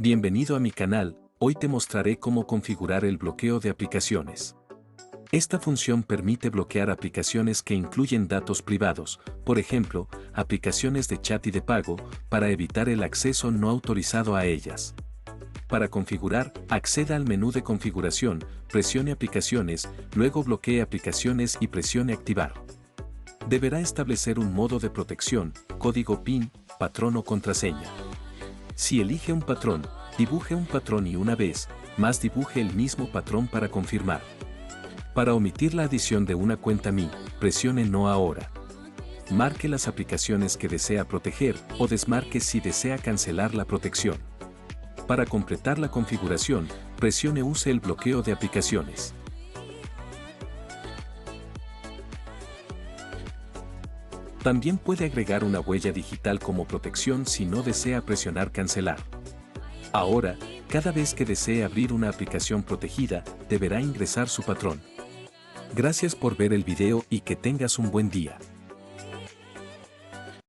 Bienvenido a mi canal, hoy te mostraré cómo configurar el bloqueo de aplicaciones. Esta función permite bloquear aplicaciones que incluyen datos privados, por ejemplo, aplicaciones de chat y de pago, para evitar el acceso no autorizado a ellas. Para configurar, acceda al menú de configuración, presione aplicaciones, luego bloquee aplicaciones y presione activar. Deberá establecer un modo de protección, código PIN, patrón o contraseña. Si elige un patrón, dibuje un patrón y una vez más dibuje el mismo patrón para confirmar. Para omitir la adición de una cuenta MI, presione No ahora. Marque las aplicaciones que desea proteger o desmarque si desea cancelar la protección. Para completar la configuración, presione Use el bloqueo de aplicaciones. También puede agregar una huella digital como protección si no desea presionar Cancelar. Ahora, cada vez que desee abrir una aplicación protegida, deberá ingresar su patrón. Gracias por ver el video y que tengas un buen día.